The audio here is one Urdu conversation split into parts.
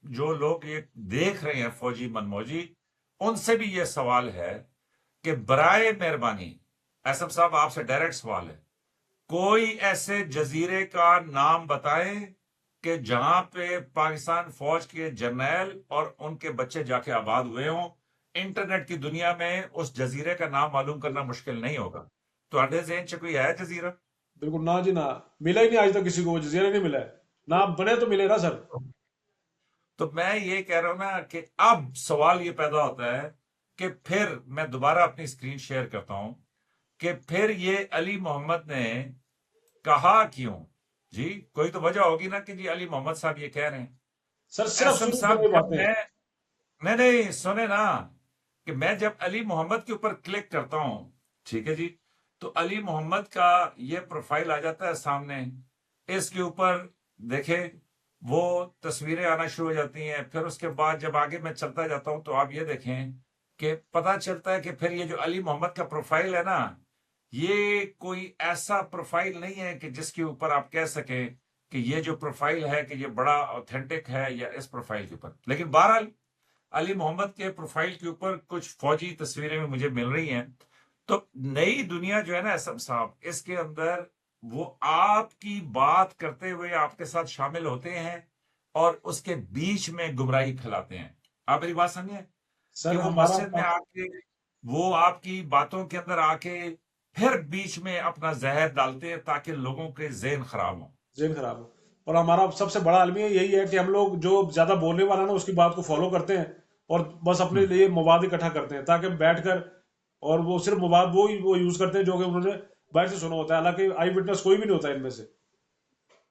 جو لوگ یہ دیکھ رہے ہیں فوجی منموجی، ان سے بھی یہ سوال ہے کہ برائے مہربانی، ایسم صاحب آپ سے ڈائریکٹ سوال ہے، کوئی ایسے جزیرے کا نام بتائیں کہ جہاں پہ پاکستان فوج کے جرنیل اور ان کے بچے جا کے آباد ہوئے ہوں۔ انٹرنیٹ کی دنیا میں اس جزیرے کا نام معلوم کرنا مشکل نہیں ہوگا۔ تو اڈے ذہن سے کوئی ہے جزیرہ؟ بالکل نہ جی نہ، ملا ہی نہیں آج تک کسی کو، وہ جزیرہ نہیں ملا ہے، نہ بنے تو ملے نا سر۔ تو میں یہ کہہ رہا ہوں نا کہ اب سوال یہ پیدا ہوتا ہے کہ پھر میں دوبارہ اپنی اسکرین شیئر کرتا ہوں کہ پھر یہ علی محمد نے کہا کیوں؟ جی کوئی تو وجہ ہوگی نا کہ جی علی محمد صاحب یہ کہہ رہے ہیں۔ سر تو صرف ایسم شروع سے صاحب یہ جب باتیں ہیں۔ میں نہیں سنے نا کہ میں جب علی محمد کے اوپر کلک کرتا ہوں، ٹھیک ہے جی، تو علی محمد کا یہ پروفائل آ جاتا ہے سامنے، اس کے اوپر دیکھیں وہ تصویریں آنا شروع ہو جاتی ہیں۔ پھر اس کے بعد جب آگے میں چلتا جاتا ہوں تو آپ یہ دیکھیں کہ پتا چلتا ہے کہ پھر یہ جو علی محمد کا پروفائل ہے نا، یہ کوئی ایسا پروفائل نہیں ہے کہ جس کے اوپر آپ کہہ سکیں کہ یہ جو پروفائل ہے کہ یہ بڑا اوتھینٹک ہے یا اس پروفائل کے اوپر۔ لیکن بہرحال علی محمد کے پروفائل کے اوپر کچھ فوجی تصویریں بھی مجھے مل رہی ہیں۔ تو نئی دنیا جو ہے نا اسم صاحب، اس کے اندر وہ آپ کی بات کرتے ہوئے آپ کے ساتھ شامل ہوتے ہیں اور اس کے بیچ میں گمراہی پھیلاتے ہیں۔ آپ میری بات سمجھیں کہ سر وہ ہمارا مسجد میں آ کے وہ آپ کی باتوں کے اندر آ کے پھر بیچ میں اپنا زہر ڈالتے ہیں تاکہ لوگوں کے ذہن خراب ہوں۔ ذہن خراب ہو، اور ہمارا سب سے بڑا المیہ یہی ہے کہ ہم لوگ جو زیادہ بولنے والا نا اس کی بات کو فالو کرتے ہیں اور بس اپنے ہم۔ لیے مواد اکٹھا کرتے ہیں تاکہ بیٹھ کر، اور وہ صرف مواد وہ یوز کرتے ہیں جو کہ انہوں نے باہر سے سنا ہوتا ہے، حالانکہ آئی وٹنس کوئی بھی نہیں ہوتا ہے ان میں سے۔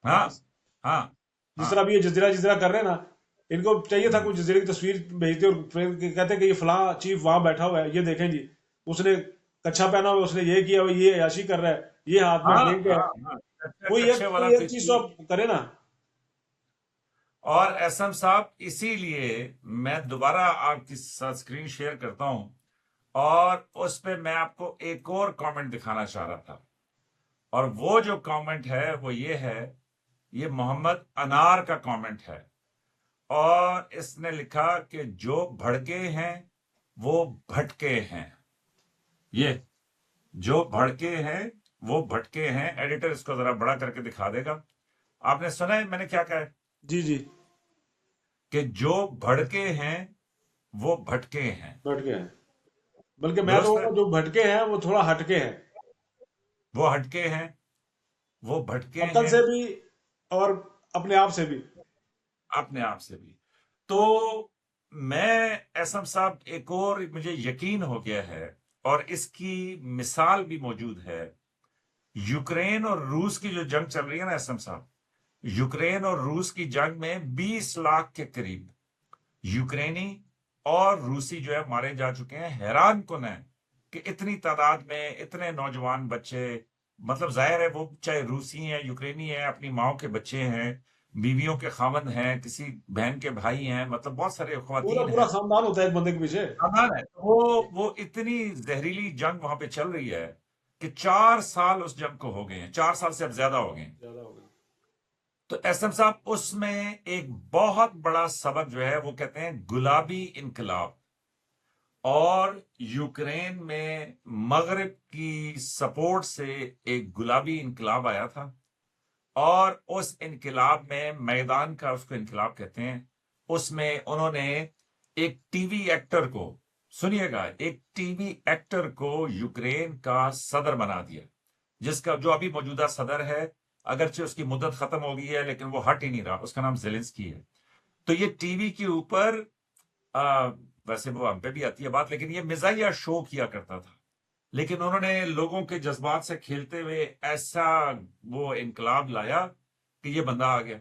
ہاں ہاں جس ہاں طرح ابھی یہ جزیرہ کر رہے ہیں نا، ان کو چاہیے تھا ہم۔ کوئی جزیرے کی تصویر بھیجتے اور پھر کہتے کہ یہ فلاں چیف وہاں بیٹھا ہوا ہے، یہ دیکھیں جی، اس نے کچھا پہنا ہوا ہے، اس نے یہ کیا ہوا، یہ عیاشی کر رہا ہے، یہ ہاتھ میں ہاں ڈرنک ہے۔ ہاں ہاں، کچے والا کوئی ایک چیز کسی۔ تو آپ کریں نا۔ اور ایسم صاحب اسی لیے میں دوبارہ آپ کے ساتھ اسکرین شیئر کرتا ہوں، اور اس پہ میں آپ کو ایک اور کامنٹ دکھانا چاہ رہا تھا، اور وہ جو کامنٹ ہے وہ یہ ہے، یہ محمد انار کا کامنٹ ہے، اور اس نے لکھا کہ جو بھڑکے ہیں وہ بھٹکے ہیں۔ یہ جو بھڑکے ہیں وہ بھٹکے ہیں، ایڈیٹر اس کو ذرا بڑا کر کے دکھا دے گا۔ آپ نے سنا ہے میں نے کیا کہا ہے؟ جی جی، کہ جو بھڑکے ہیں وہ بھٹکے ہیں۔ بھٹ کے ہیں، بلکہ میں تو درست ہے، جو بھٹکے ہیں وہ تھوڑا ہٹکے ہیں، وہ ہٹکے ہیں، وہ بھٹکے عقل ہیں، سے بھی اور اپنے آپ سے بھی۔ اپنے آپ سے بھی۔ تو میں ایسم صاحب ایک اور مجھے یقین ہو گیا ہے، اور اس کی مثال بھی موجود ہے۔ یوکرین اور روس کی جو جنگ چل رہی ہے نا ایسم صاحب، یوکرین اور روس کی جنگ میں 20 لاکھ کے قریب یوکرینی اور روسی جو ہے مارے جا چکے ہیں۔ حیران کن ہے کہ اتنی تعداد میں اتنے نوجوان بچے، مطلب ظاہر ہے وہ چاہے روسی ہیں یوکرینی ہیں، اپنی ماؤں کے بچے ہیں، بیویوں کے خاوند ہیں، کسی بہن کے بھائی ہیں، مطلب بہت سارے پورا خواتین پورا ہیں، خاندان ہوتا ہے ایک بندے کے پیچھے۔ خاندان ہے۔ وہ اتنی زہریلی جنگ وہاں پہ چل رہی ہے کہ 4 سال اس جنگ کو ہو گئے ہیں، 4 سال سے اب زیادہ ہو گئے ہیں۔ زیادہ ہو گئی۔ تو ایسم صاحب اس میں ایک بہت بڑا سبق جو ہے وہ کہتے ہیں گلابی انقلاب، اور یوکرین میں مغرب کی سپورٹ سے ایک گلابی انقلاب آیا تھا، اور اس انقلاب میں میدان کا، اس کو انقلاب کہتے ہیں، اس میں انہوں نے ایک ٹی وی ایکٹر کو، سنیے گا، ایک ٹی وی ایکٹر کو یوکرین کا صدر بنا دیا، جس کا جو ابھی موجودہ صدر ہے، اگرچہ اس کی مدت ختم ہو گئی ہے لیکن وہ ہٹ ہی نہیں رہا، اس کا نام زیلنسکی ہے۔ تو یہ ٹی وی کے اوپر ویسے وہ ہم پہ بھی آتی ہے بات، لیکن یہ مزاحیہ شو کیا کرتا تھا، لیکن انہوں نے لوگوں کے جذبات سے کھیلتے ہوئے ایسا وہ انقلاب لایا کہ یہ بندہ آ گیا،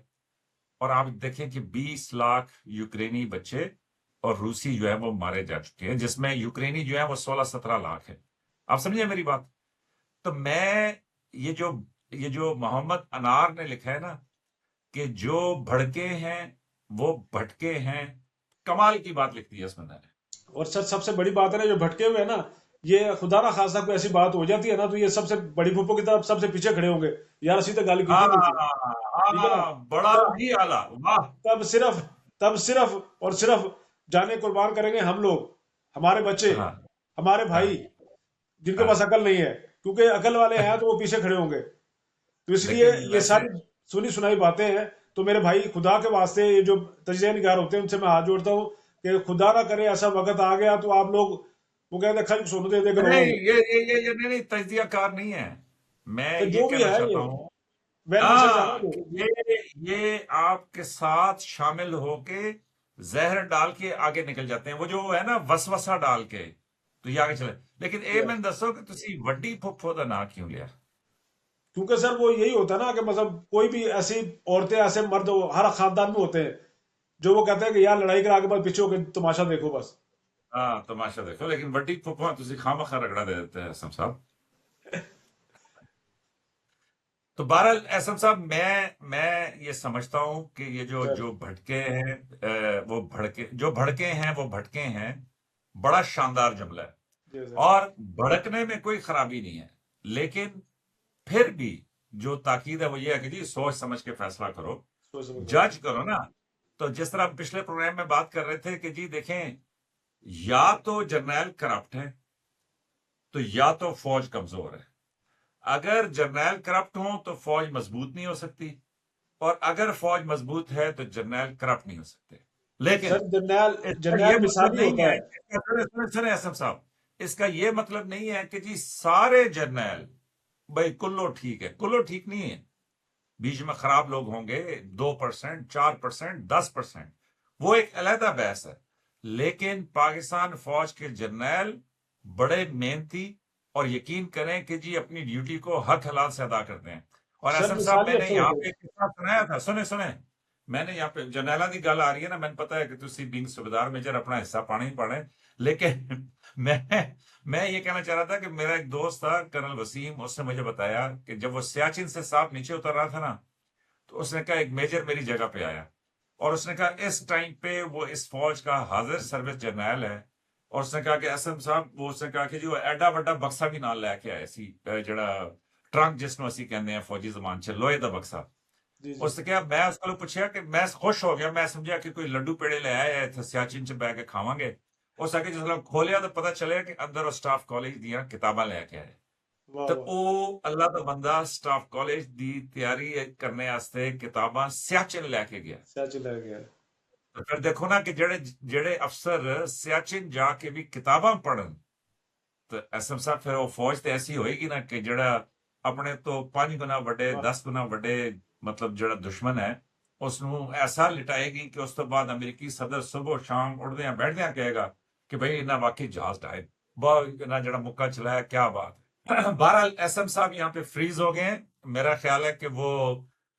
اور آپ دیکھیں کہ 20 لاکھ یوکرینی بچے اور روسی جو ہے وہ مارے جا چکے ہیں، جس میں یوکرینی جو ہے وہ 16-17 لاکھ ہے۔ آپ سمجھے میری بات؟ تو میں یہ جو محمد انار نے لکھا ہے نا کہ جو بھڑکے ہیں وہ بھٹکے ہیں، کمال کی بات لکھتی ہے اس بندے نے۔ اور سب سے بڑی بات ہے نا، جو بھٹکے ہوئے ہیں نا، یہ خدا نہ خاصا کوئی ایسی بات ہو جاتی ہے نا تو یہ سب سے بڑی پھوپھو کی طرف سب سے پیچھے کھڑے ہوں گے، یار اسی تو گل کی ہاں تھی نہیں سی، ٹھیک ہے نا۔ ہاں، بڑا تب ہی اعلیٰ، واہ۔ تب صرف تب صرف اور صرف جانے قربان کریں گے ہم لوگ، ہمارے بچے، ہاں ہمارے ہاں بھائی جن کے ہاں پاس عقل نہیں ہے، کیونکہ عقل والے ہیں تو وہ پیچھے کھڑے ہوں گے. تو اس لیے لیکن یہ ویسے ساری سنی سنائی باتیں ہیں. تو میرے بھائی خدا کے واسطے یہ جو تجزیہ نگار ہوتے ہیں ان سے میں ہاتھ جوڑتا ہوں کہ خدا نہ کرے ایسا وقت آ گیا تو آپ لوگ وہ کہتے ہیں کھل سن دے دے کر رو نہیں، گے. یہ نہیں تجزیہ کار نہیں ہے. میں تو یہ جو بھی کہنا ہے چاہتا یہ ہوں ویل وشر جانا کہ دو. یہ آپ کے ساتھ شامل ہو کے زہر ڈال کے آگے نکل جاتے ہیں. وہ جو ہے نا وسوسہ ڈال کے تو یہ آگے چلے. لیکن میں دسو کہ تسی وڈی پھپھو دا نا کیوں لیا؟ کیونکہ سر وہ یہی ہوتا ہے نا کہ مطلب کوئی بھی ایسی عورتیں ایسے مرد ہر خاندان میں ہوتے ہیں جو وہ کہتے ہیں کہ یار لڑائی کرا کے بعد پیچھے ہو کے تماشا دیکھو بس. ہاں تماشا دیکھو. لیکن وڈی پھپھو تسی خامخواہ رگڑا دے دیتے ہیں اسم صاحب. تو بہرحال احسن صاحب میں یہ سمجھتا ہوں کہ یہ سر جو بھٹکے ہیں وہ بھڑکے ہیں وہ بھٹکے ہیں. بڑا شاندار جملہ ہے. جی سر. اور بھڑکنے میں کوئی خرابی نہیں ہے، لیکن پھر بھی جو تاکید ہے وہ یہ ہے کہ جی سوچ سمجھ کے فیصلہ کرو، سوچ سمجھ کر. جج کرو نا. تو جس طرح ہم پچھلے پروگرام میں بات کر رہے تھے کہ جی دیکھیں، یا تو جرنیل کرپٹ ہے تو یا تو فوج کمزور ہے. اگر جرنیل کرپٹ ہوں تو فوج مضبوط نہیں ہو سکتی، اور اگر فوج مضبوط ہے تو جرنیل کرپٹ نہیں ہو سکتے. لیکن سر جرنیل اس کا جرنیل یہ مطلب مثالی نہیں ہوتا ہے، ہے. سنیں اسم صاحب، اس کا یہ مطلب نہیں ہے کہ جی سارے جرنیل بھائی کلو ٹھیک ہے. کلو ٹھیک نہیں ہے. بیچ میں خراب لوگ ہوں گے، 2%، 4%، 10%، وہ ایک علیحدہ بحث ہے. لیکن پاکستان فوج کے جرنیل بڑے محنتی اور یقین کریں کہ جی اپنی ڈیوٹی کو حق حلال سے ادا کرتے ہیں. اور سر اسم صاحب مثالی میں نے افسر یہاں ہوتے پہ ہیں. ایک قصہ سنایا تھا. سنیں میں نے یہاں پہ جرنیلوں کی گل آ رہی ہے نا، میں نے پتا ہے کہ تسی بینگ صوبیدار میجر اپنا حصہ پانے ہی پانے. لیکن میں یہ کہنا چاہ رہا تھا کہ میرا ایک دوست تھا کرنل وسیم، اس نے مجھے بتایا کہ جب وہ سیاچن سے صاحب نیچے اتر رہا تھا نا، تو اس نے کہا ایک میجر میری جگہ پہ آیا، اور اس نے کہا اس ٹائم پہ وہ اس فوج کا حاضر سروس جرنیل ہے. اور اس نے کہا کہ اسم صاحب، وہ اس نے کہا کہ جو ایڈا وڈا بکسا بھی نال لے کے آئے سی، جڑا ٹرنک جس نو اسی کہندے ہیں فوجی زبان چ، لوہے دا بکسا. جی جی. اس نے کہا، میں اس کو پوچھا کہ میں خوش ہو گیا، میں سمجھا کہ کوئی لڈو پیڑے لے آئے ہیں سیاچن چ بہ کے کھاواں گے. اس آگے جس کھولیا تو پتہ چلے کہ اندر وہ سٹاف کالج دیا کتاباں لے کے آئے. واہ تو واہ. او اللہ دا بندہ سٹاف کالج دی تیاری کرنے واسطے کتاباں سیاچن لے کے گیا. سیاچن لگ گیا. تو پھر دیکھو نا کہ جڑے افسر سیاچن جا کے بھی کتاباں پڑھن، تو اسم صاحب پھر وہ فوج تو ایسی ہوئے گی نا کہ جڑا اپنے تو 5 گنا وڈے، واہ. 10 گنا وڈے مطلب جڑا دشمن ہے اس نو ایسا لٹائے گی کہ اس تو بعد امریکی صدر صبح شام اڑدیاں بیٹھدیاں کہے گا کہ بھئی انہاں واقعی جہاز ڈائے، انہاں جڑا مکہ چلایا، کیا بات ہے. بہرحال ایس ایم صاحب یہاں پہ فریز ہو گئے ہیں. میرا خیال ہے کہ وہ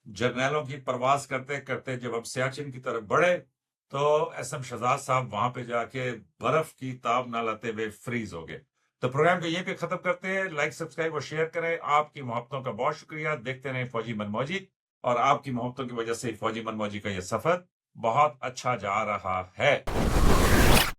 جرنیلوں کی پرواز کرتے کرتے جب ہم سیاچن کی طرف بڑھے تو ایس ایم شہزاد صاحب وہاں پہ جا کے برف کی تاب نہ لاتے ہوئے فریز ہو گئے. تو پروگرام کو یہیں پہ ختم کرتے ہیں. لائک، سبسکرائب اور شیئر کریں. آپ کی محبتوں کا بہت شکریہ. دیکھتے رہیں فوجی من موجی، اور آپ کی محبتوں کی وجہ سے فوجی من موجی کا یہ سفر بہت اچھا جا رہا ہے.